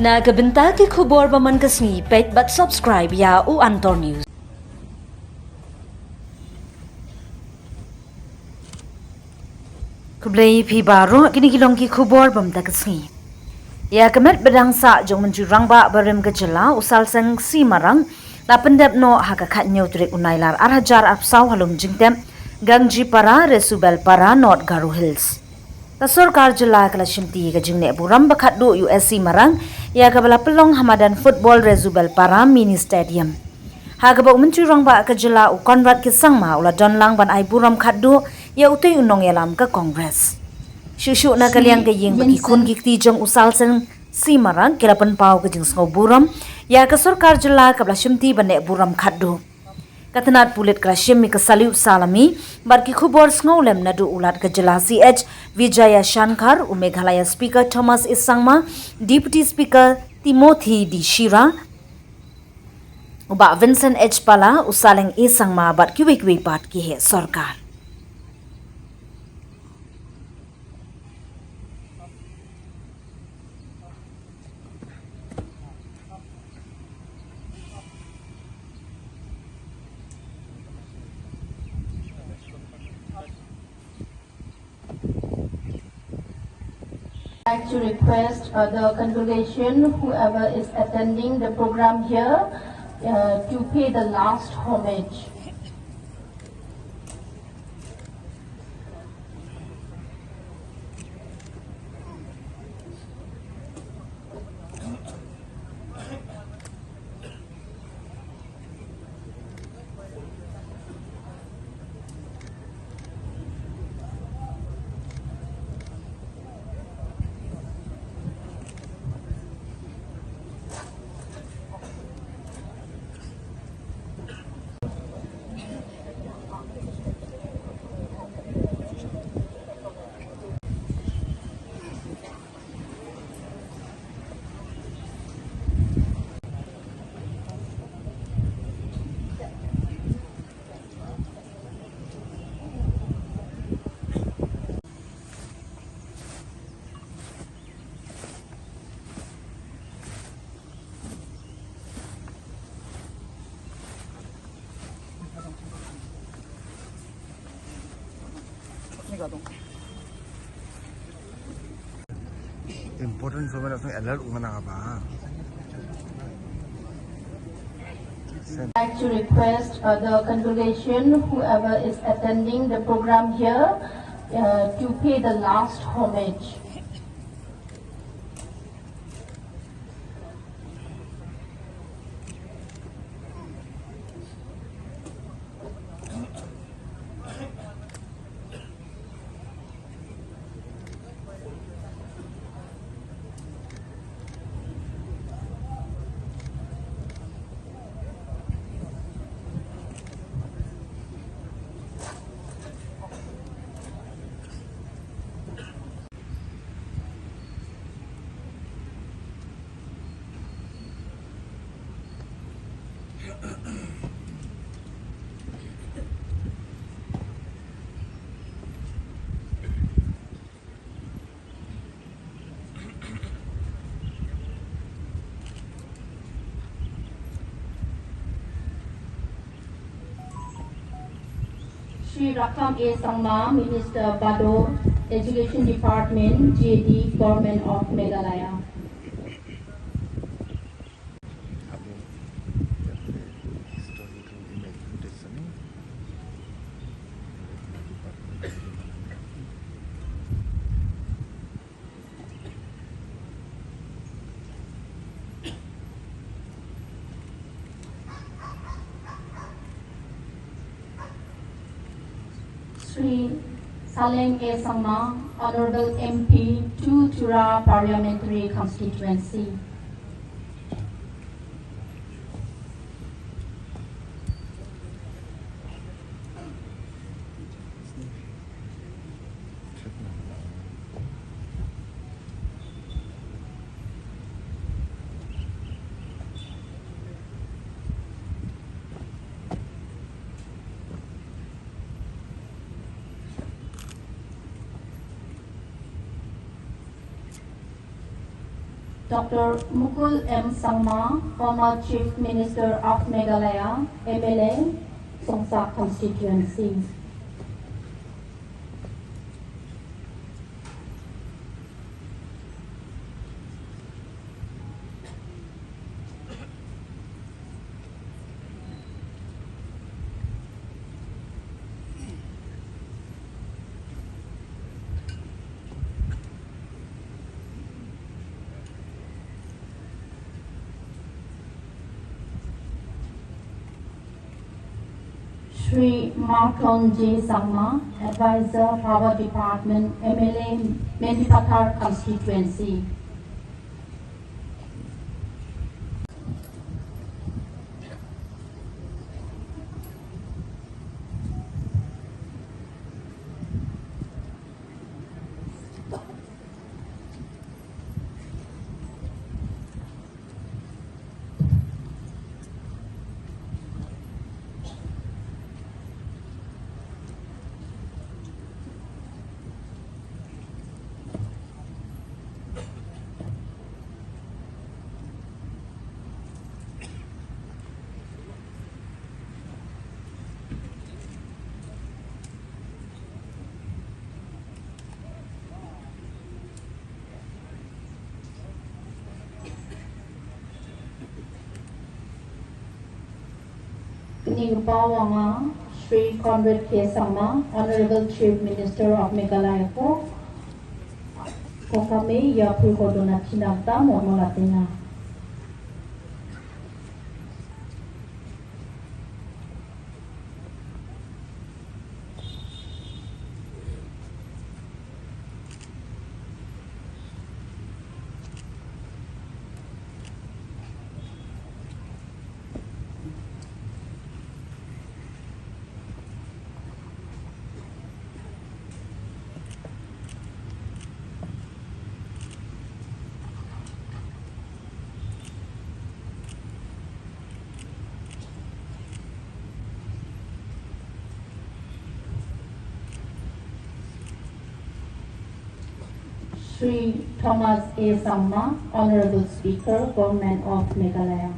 Na kabenta ki khubor baman kasngi page but subscribe ya u Antor News. Kublai pi baro kini kilong ki khubor bam ta kasngi. Ya kemet bedang sa jong menju rangba barim kejela usal seng SC Marak la pendep no hakakat nyotrik unailar arhajar apsau halum jingtem gangji para resubel para North Garu Hills. Ta Sorkar jela kala shimti ka jingne burom ba khadduh SC Marak ya kabala pelong hamadan football resubel para mini stadium. Hagaba menju rangba kejela u konrat kisangma ula donlang ban ai burom khadduh ya utei unong yalam ka kongres. Shuh na kaliang kayeng bagi kun gikti jong usal sen SC Marak kila penpau ke jeng sngau burom ya ke Sorkar jela kabla shimti banek burom khadduh. Katanat pulit krashim mi kesaliu salami barki khubor sngau lem nadu ulat ke jela CH Vijaya Shankar u Meghalaya Speaker Thomas Isangma Deputy Speaker Timothy D Shira uba Vincent H Pala usaleng Isangma bat kiwi pat ki he Sorkar. I'd like to request the congregation, whoever is attending the program here, to pay the last homage. Important information alert umana ba. I'd like to request the congregation, whoever is attending the program here, to pay the last homage. Shri Rakam A. Sangma, Minister Bado, Education Department, JD, Government of Meghalaya. Sri Saleng A. Sangma, Honorable MP, 2 Tura Parliamentary Constituency. Dr. Mukul M. Sangma, former Chief Minister of Meghalaya, MLA, Songsak constituency. Shri Marton J. Sangma, Advisor, Power Department, MLA, Mendipathar constituency. Ningpawanga, Shri Conrad K. Sangma, Honorable Chief Minister of Meghalaya po, kami ya pulkodona tinagta mo molatina. Shri Thomas A. Sangma, Honorable Speaker, Government of Meghalaya.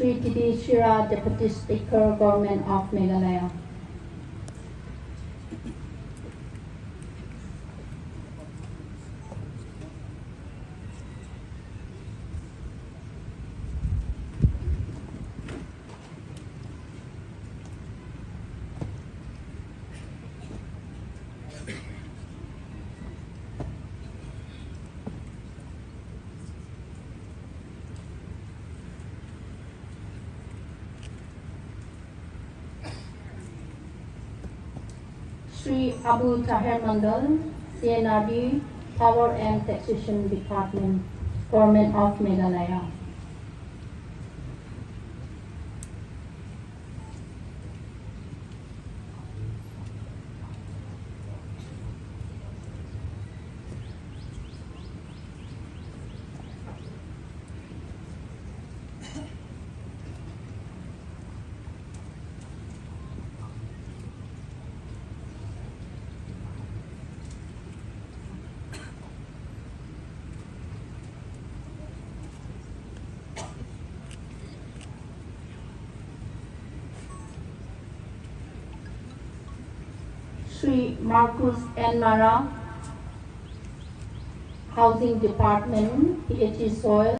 Shri Tidi Shira, Deputy Speaker, Government of Meghalaya. Shri Abu Tahir Mandal, CNRD, Power and Taxation Department, Government of Meghalaya. Shri Marcus N. Marak, Housing Department, PHE Soil.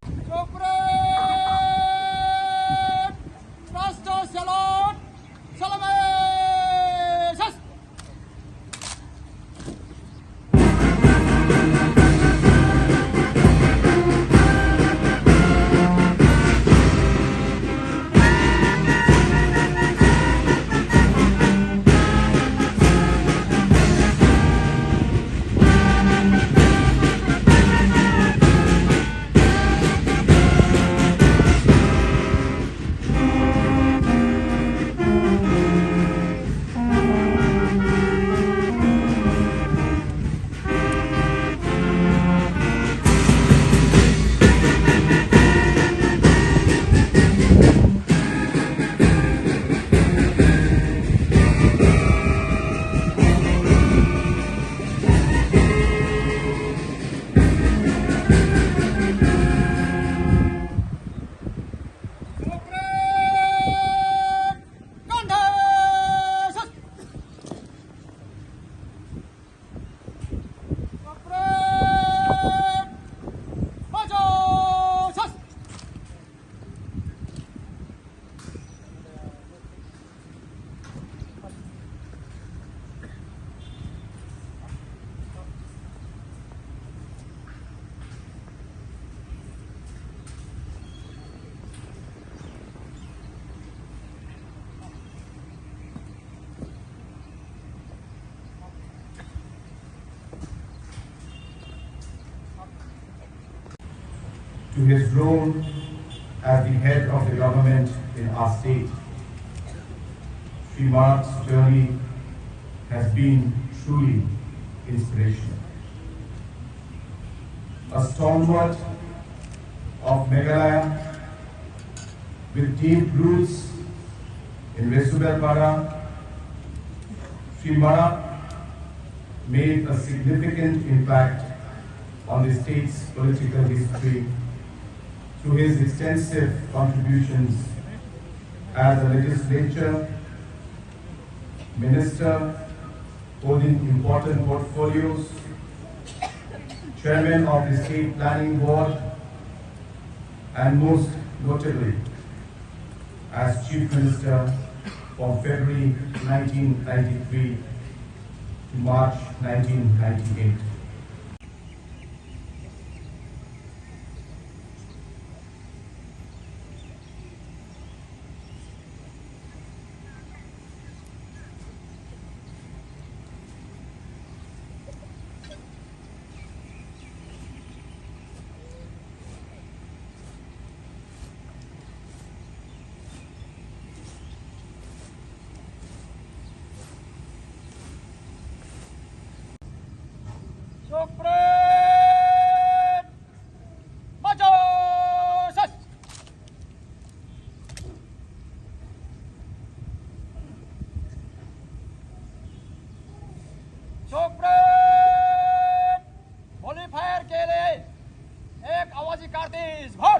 to his role as the head of the government in our state. SC Marak's journey has been truly inspirational. A stalwart of Meghalaya with deep roots in Vesubelpara, SC Marak made a significant impact on the state's political history through his extensive contributions as a legislature, minister, holding important portfolios, chairman of the State Planning Board, and most notably as Chief Minister from February 1993 to March 1998. Fire के लिए एक आवाजी कार्तिस भर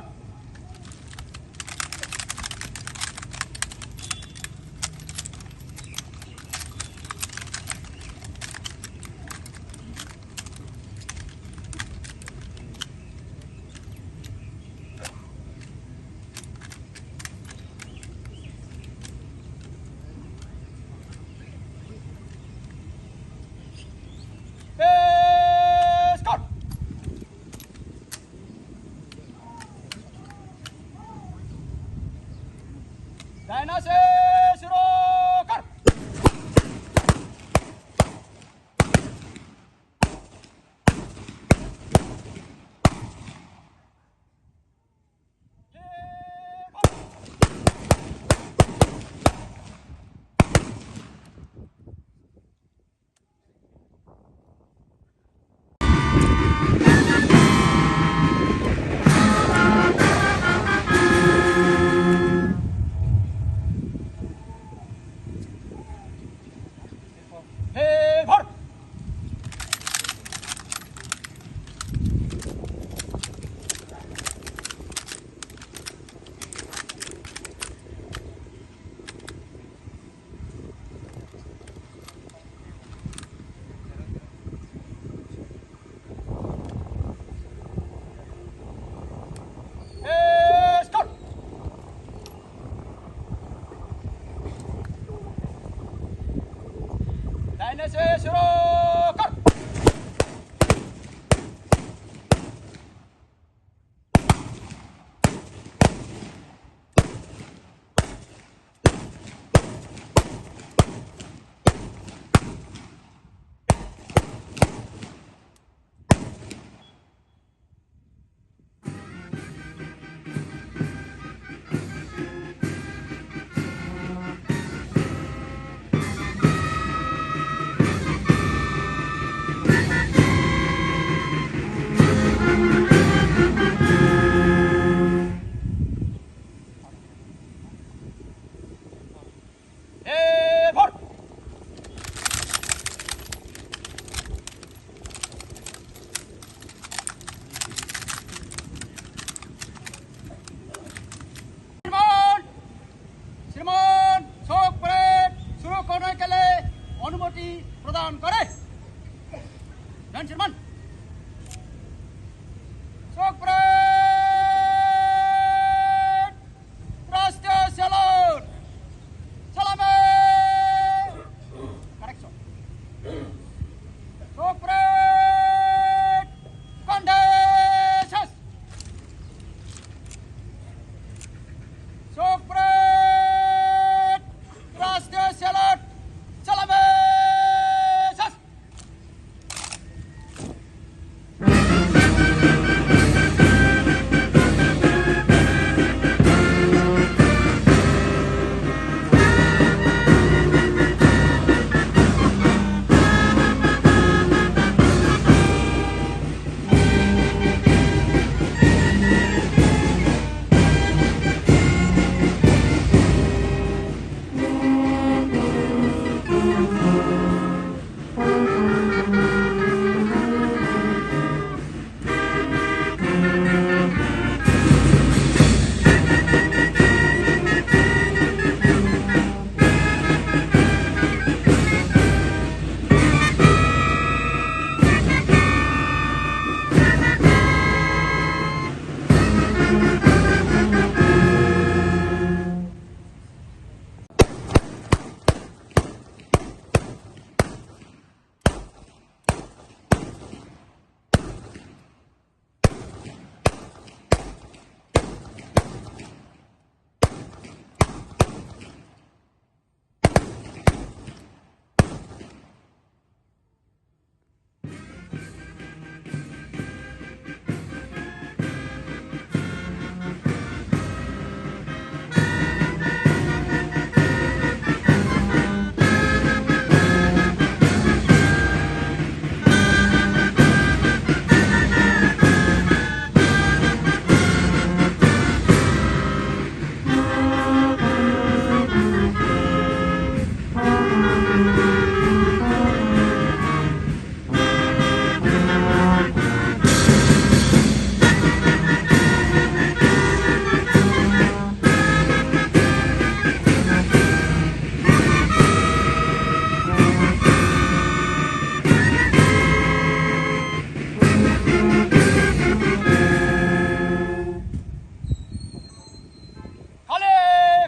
खाली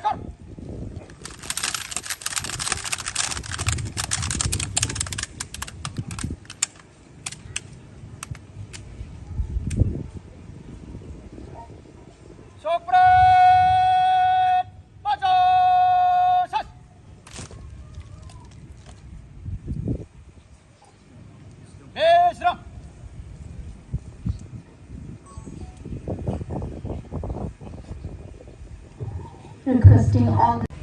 कर Sokrat maju sas Besra Requesting all the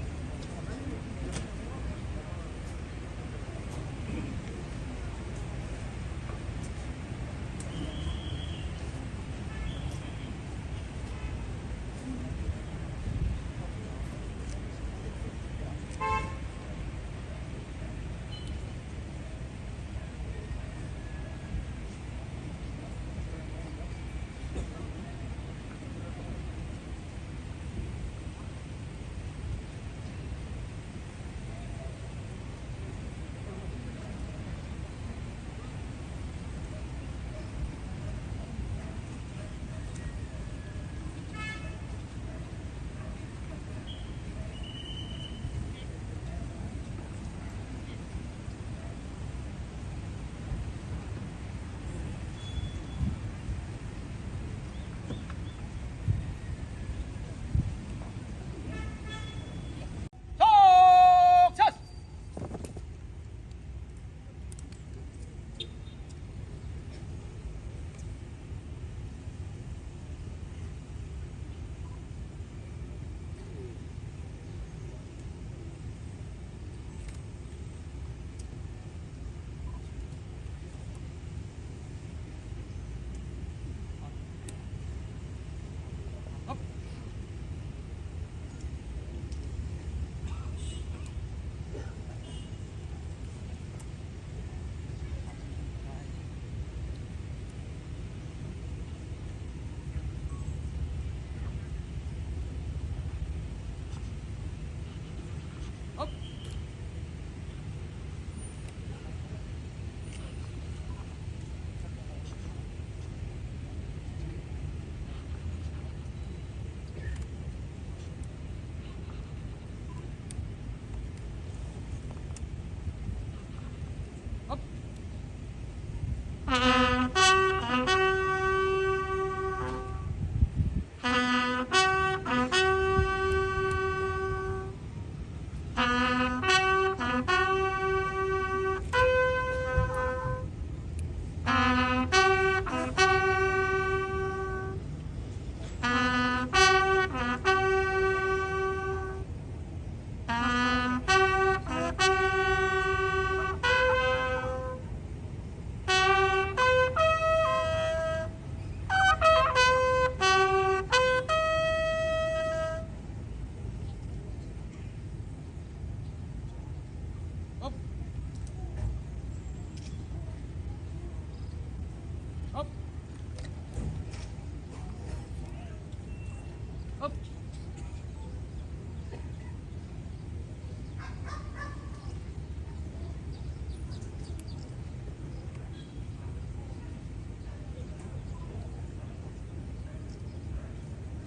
Sukses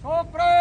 Sokrat